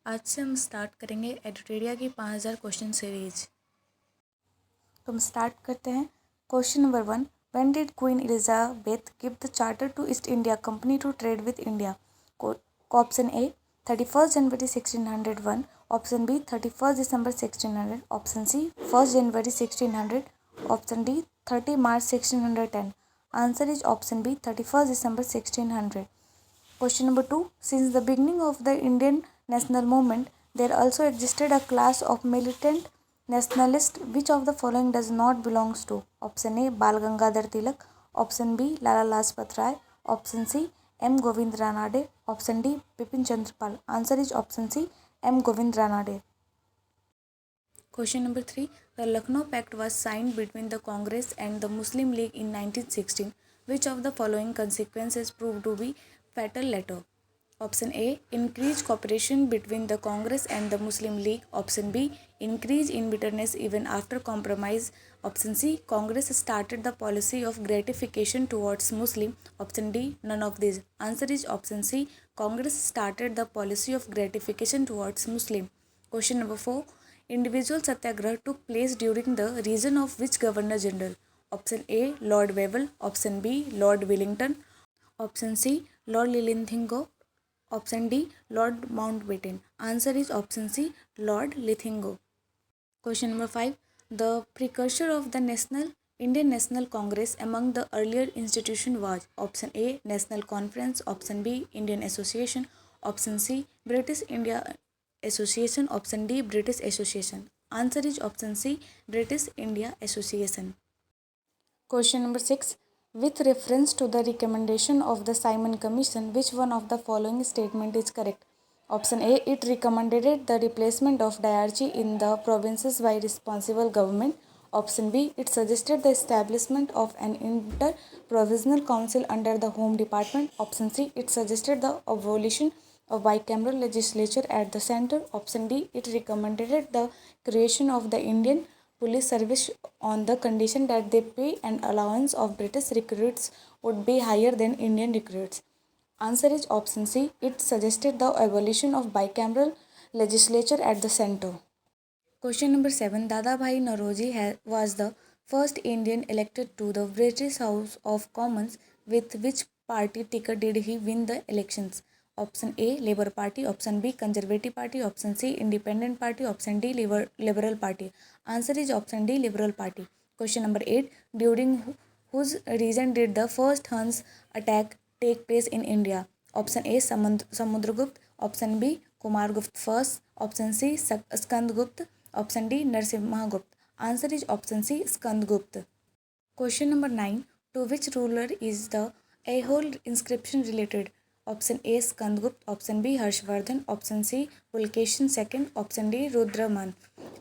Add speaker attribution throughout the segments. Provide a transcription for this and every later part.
Speaker 1: आज से हम स्टार्ट करेंगे एडुटेरिया की 5000 क्वेश्चन सीरीज। तो हम स्टार्ट करते हैं। Question number 1, when did Queen Elizabeth give the charter to East India Company to trade with India? Option A 31 जनवरी 1601, ऑप्शन बी 31 दिसंबर 1600, ऑप्शन सी 1 जनवरी 1600, option D 30 March 1610। Answer is option B 31 दिसंबर 1600। Question number 2. Since the beginning of the Indian national movement, there also existed a class of militant nationalists. Which of the following does not belongs to? Option A. Bal Gangadhar Tilak. Option B. Lala Lajpat Rai. Option C. M. Govind Ranade. Option D. Bipin Chandra Pal. Answer is option C. M. Govind Ranade. Question number 3. The Lucknow Pact was signed between the Congress and the Muslim League in 1916. Which of the following consequences proved to be fatal later? Option A. Increased cooperation between the Congress and the Muslim League. Option B. Increase in bitterness even after compromise. Option C. Congress started the policy of gratification towards Muslim. Option D. None of these. Answer is option C. Congress started the policy of gratification towards Muslim. Question number 4. Individual satyagraha took place during the reign of which Governor General? Option A. Lord Wavell. Option B. Lord Wellington. Option C. Lord Linlithgow. Option D. Lord Mountbatten. Answer is option C. Lord Linlithgow. Question number 5. The precursor of the Indian National Congress among the earlier institution was? Option A. National Conference. Option B. Indian Association. Option C. British India Association. Option D. British Association. Answer is option C. British India Association. Question number 6. With reference to the recommendation of the Simon Commission, which one of the following statement is correct? Option A. It recommended the replacement of diarchy in the provinces by responsible government. Option B. It suggested the establishment of an inter-provincial council under the Home Department. Option C. It suggested the abolition of bicameral legislature at the center. Option D. It recommended the creation of the Indian police service on the condition that the pay and allowance of British recruits would be higher than Indian recruits. Answer is option C. It suggested the abolition of bicameral legislature at the center. Question number 7. Dadabhai Naoroji was the first Indian elected to the British House of Commons. With which party ticket did he win the elections? Option A. Labour Party. Option B. Conservative Party. Option C. Independent Party. Option D. Liberal Party. Answer is option D. Liberal Party. Question number 8. During whose reign did the first Huns attack take place in India? Option A. Samudragupta. Option B. Kumargupta first. Option C. Skandgupta. Option D. Narsimhagupta. Answer is option C. Skandgupta. Question number 9. To which ruler is the Aihole inscription related? Option A. Skandgupta. Option B. Harshvardhan. Option C. Pulkesin II. Option D. Rudraman.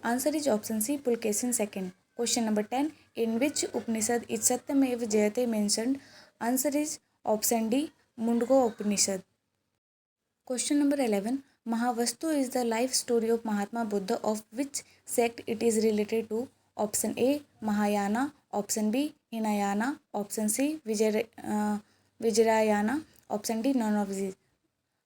Speaker 1: Answer is option C. Pulkesin II. Question number 10. In which Upanishad is Satyameva Jayate mentioned? Answer is option D. Mundaka Upanishad. Question number 11. Mahavastu is the life story of Mahatma Buddha. Of which sect it is related to? Option A. Mahayana. Option B. Hinayana. Option C. Vajrayana. Option D. None of these.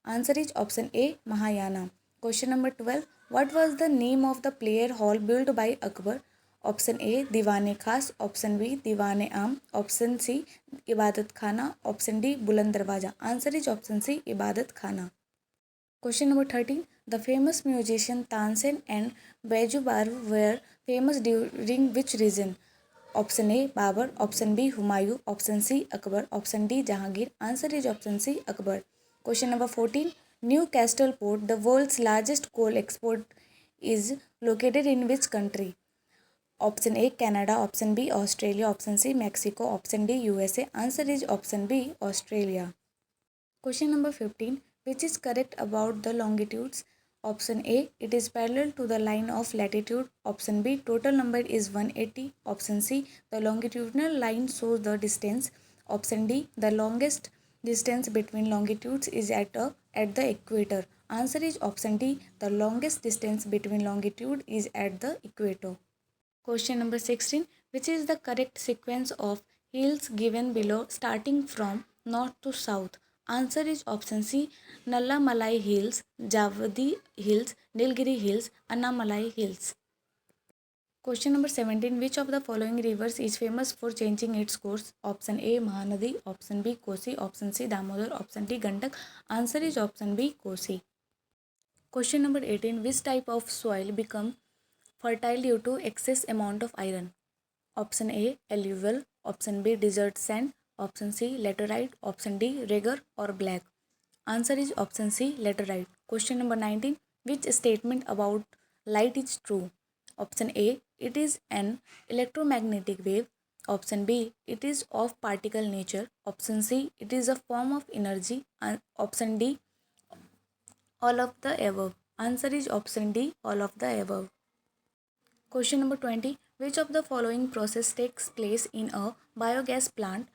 Speaker 1: Answer is option A. Mahayana. Question number 12. What was the name of the player hall built by Akbar? Option A. Diwane Khas. Option B. Diwane Am. Option C. Ibadat Khana. Option D. Buland Darwaja. Answer is option C. Ibadat Khana. Question number 13. The famous musician Tansen and Baiju Baru were famous during which region? Option A. Babur. Option B. Humayun. Option C. Akbar. Option D. Jahangir. Answer is option C. Akbar. Question number 14. Newcastle Port, the world's largest coal export, is located in which country? Option A. Canada. Option B. Australia. Option C. Mexico. Option D. USA. Answer is option B. Australia. Question number 15. Which is correct about the longitudes? Option A. It is parallel to the line of latitude. Option B. Total number is 180. Option C. The longitudinal line shows the distance. Option D. The longest distance between longitudes is at the equator. Answer is option D. The longest distance between longitude is at the equator. Question number 16. Which is the correct sequence of hills given below starting from north to south? Answer is option C, Nalla Malai Hills, Javadi Hills, Nilgiri Hills, Annamalai Hills. Question number 17. Which of the following rivers is famous for changing its course? Option A, Mahanadi. Option B, Kosi. Option C, Damodar. Option D, Gandak. Answer is option B, Kosi. Question number 18. Which type of soil become fertile due to excess amount of iron? Option A, alluvial. Option B, desert sand. Option C, laterite. Option D, regular or black. Answer is option C, laterite. Question number 19. Which statement about light is true? Option A, it is an electromagnetic wave. Option B, it is of particle nature. Option C, it is a form of energy. And option D, all of the above. Answer is option D, all of the above. Question number 20. Which of the following process takes place in a biogas plant?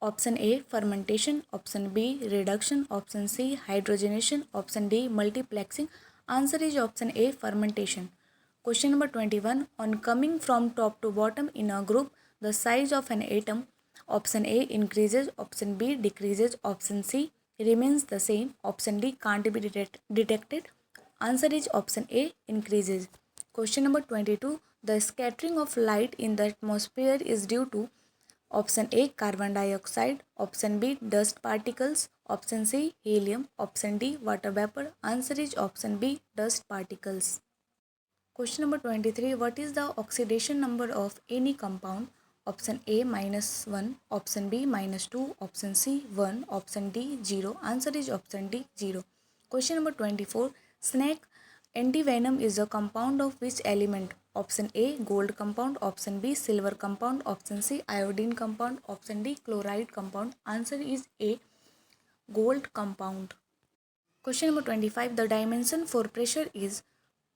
Speaker 1: Option A, fermentation. Option B, reduction. Option C, hydrogenation. Option D, multiplexing. Answer is option A, fermentation. Question number 21. On coming from top to bottom in a group, the size of an atom, option A increases, option B decreases, option C remains the same, option D can't be detected. Answer is option A, increases. Question number 22. The scattering of light in the atmosphere is due to option A, carbon dioxide. Option B, dust particles. Option C, helium. Option D, water vapor. Answer is option B, dust particles. Question number 23. What is the oxidation number of any compound? Option A, -1. Option B, -2. Option C, 1. Option D, 0. Answer is option D, 0. Question number 24. Snake antivenom is a compound of which element? Option A, gold compound. Option B, silver compound. Option C, iodine compound. Option D, chloride compound. Answer is A, gold compound. Question number 25. The dimension for pressure is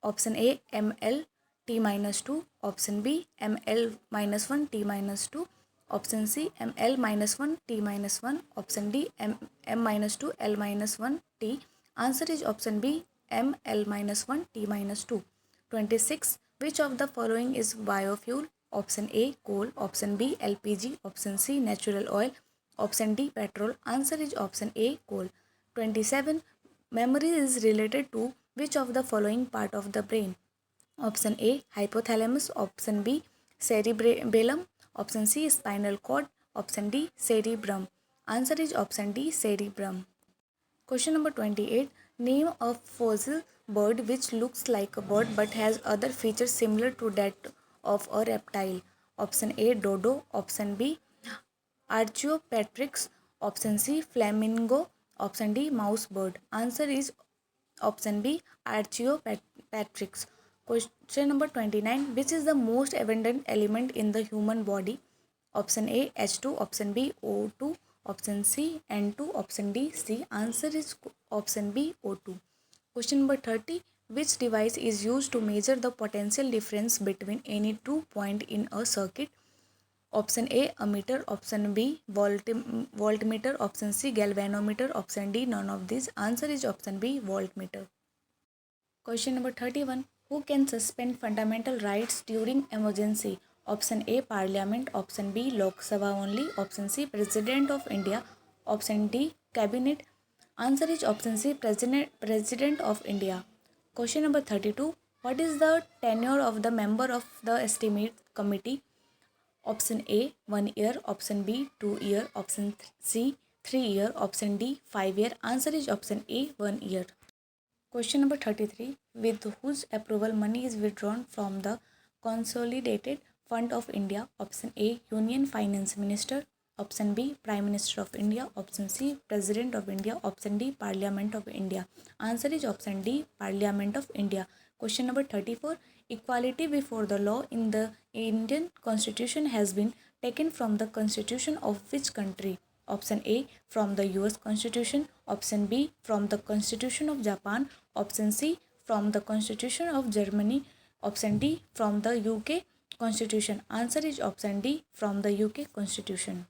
Speaker 1: option A, ml T minus 2. Option B, ml minus 1 T minus 2. Option C, ml minus 1 T minus 1. Option D, m minus 2 L minus 1 T. Answer is option B, ml minus 1 T minus 2. 26. Which of the following is biofuel? Option A, coal. Option B, LPG. Option C, natural oil. Option D, petrol. Answer is option A, coal. 27. Memory is related to which of the following part of the brain? Option A, hypothalamus. Option B, cerebellum. Option C, spinal cord. Option D, cerebrum. Answer is option D, cerebrum. Question number 28. Name a fossil bird which looks like a bird but has other features similar to that of a reptile. Option A, dodo. Option B, Archaeopteryx. Option C, flamingo. Option D, mouse bird. Answer is option B, Archaeopteryx. Question number 29. Which is the most abundant element in the human body? Option A, H2. Option B, O2. Option C, N2. Option D, C. Answer is option B, O2. Question number 30. Which device is used to measure the potential difference between any two points in a circuit? Option A, ammeter. Option B, voltmeter. Option C, galvanometer. Option D, none of these. Answer is option B, voltmeter. Question number 31. Who can suspend fundamental rights during emergency? Option A, Parliament. Option B, Lok Sabha only. Option C, President of India. Option D, Cabinet. Answer is option C, President of India. Question number 32. What is the tenure of the member of the estimate committee? Option A, 1 year. Option B, 2 year. Option C, 3 year. Option D, 5 year. Answer is option A, 1 year. Question number 33. With whose approval money is withdrawn from the Consolidated Fund of India? Option A, Union Finance Minister. Option B, Prime Minister of India. Option C, President of India. Option D, Parliament of India. Answer is option D, Parliament of India. Question number 34. Equality before the law in the Indian Constitution has been taken from the Constitution of which country? Option A, from the US Constitution. Option B, from the Constitution of Japan. Option C, from the Constitution of Germany. Option D, from the UK Constitution. Answer is option D, from the UK Constitution.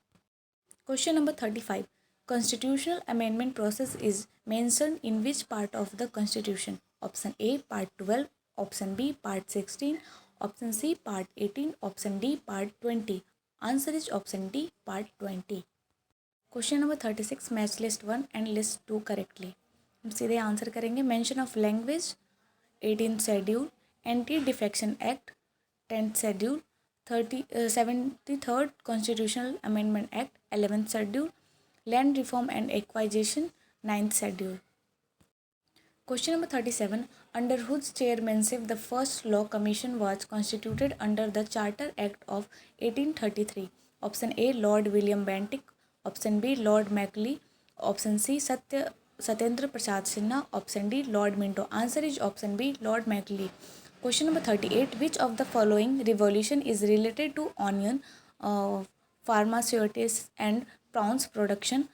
Speaker 1: Question number 35. Constitutional amendment process is mentioned in which part of the Constitution? Option A, Part 12. Option B, Part 16. Option C, Part 18. Option D, Part 20. Answer is option D, Part 20. Question number 36, match list 1 and list 2 correctly. हम सीधे answer करेंगे। Mention of language 18th schedule, anti defection act 10th schedule, 73rd constitutional amendment act 11th schedule, land reform and acquisition 9th schedule. Question number 37. Under whose chairmanship the first law commission was constituted under the Charter Act of 1833? Option A, Lord William Bentinck. Option B, Lord Macaulay. Option C, Satyendra Prasad Sinha. Option D, Lord Minto. Answer is option B, Lord Macaulay. Question number 38. Which of the following revolution is related to onion, pharmaceuticals and prawns production?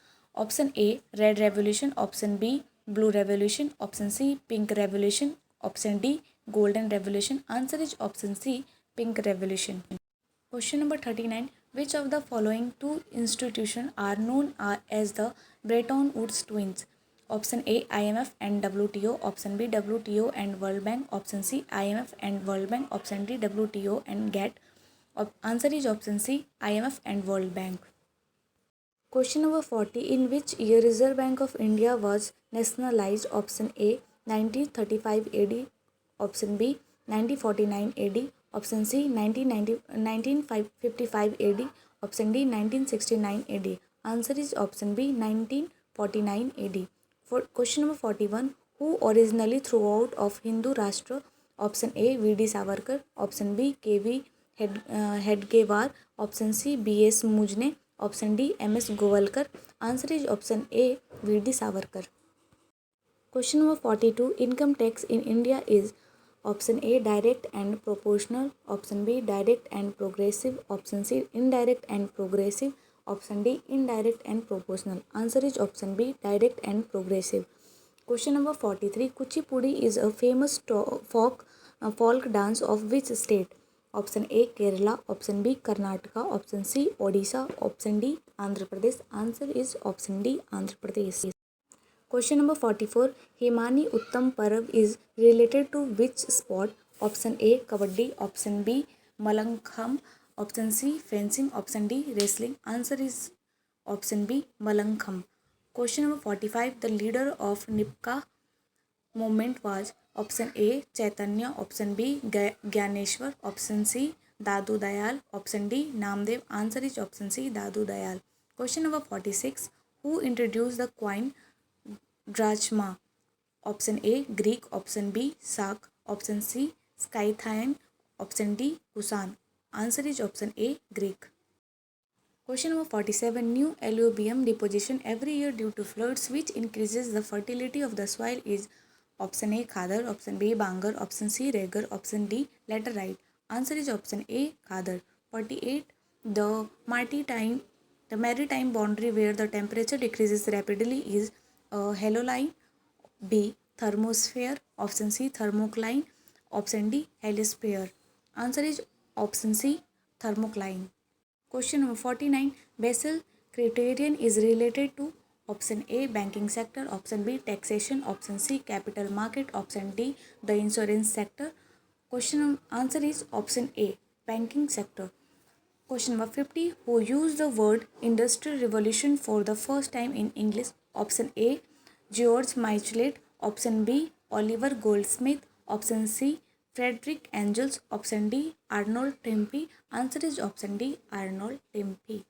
Speaker 1: Option A, Red Revolution. Option B, Blue Revolution. Option C, Pink Revolution. Option D, Golden Revolution. Answer is option C, Pink Revolution. Question number 39. Which of the following two institutions are known as the Bretton Woods twins? Option A, IMF and WTO. Option B, WTO and World Bank. Option C, IMF and World Bank. Option D, WTO and GATT. Answer is option C, IMF and World Bank. Question number 40. In which year Reserve Bank of India was nationalized? Option A, 1935 AD. Option B, 1949 AD. Option C, 1955 AD. Option D, 1969 AD. Answer is option B, 1949 AD. For question number 41. Who originally threw out of Hindu Rashtra? Option A, V.D. Savarkar. Option B, K.V. Hedgewar. Option C, B.S. Mujne. Option D, M.S. Govalkar. Answer is option A, V.D. Savarkar. Question number 42. Income tax in India is option A, direct and proportional. Option B, direct and progressive. Option C, indirect and progressive. Option D, indirect and proportional. Answer is option B, direct and progressive. Question number 43. Kuchipudi is a famous folk dance of which state? Option A, Kerala. Option B, Karnataka. Option C, Odisha. Option D, Andhra Pradesh. Answer is option D, Andhra Pradesh. Question number 44. Himani Uttam Parv is related to which sport? Option A, Kabaddi. Option B, Mallakhambh. Option C, fencing. Option D, wrestling. Answer is option B, Mallakhambh. Question number 45. The leader of Nipka movement was option A, Chaitanya. Option B, Gyaneshwar. Option C, Dadu Dayal. Option D, Namdev. Answer is option C, Dadu Dayal. Question number 46. Who introduced the coin drachma? Option A, Greek. Option B, Sak. Option C, Scythian. Option D, Kusan. Answer is option A, Greek. Question number 47. New alluvium deposition every year due to floods which increases the fertility of the soil is option A, Khadar. Option B, Bangar. Option C, Regar. Option D, Laterite. Answer is option A, Khadar. 48. The maritime boundary where the temperature decreases rapidly is haloline. B, thermosphere. Option C, thermocline. Option D, helisphere. Answer is option C, thermocline. Question number 49. Basel criterion is related to option A, banking sector. Option B, taxation. Option C, capital market. Option D, the insurance sector. Answer is option A, banking sector. Question number 50. Who used the word industrial revolution for the first time in English? Option A, George Michelet. Option B, Oliver Goldsmith. Option C, Frederick Engels. Option D, Arnold Toynbee. Answer is option D, Arnold Toynbee.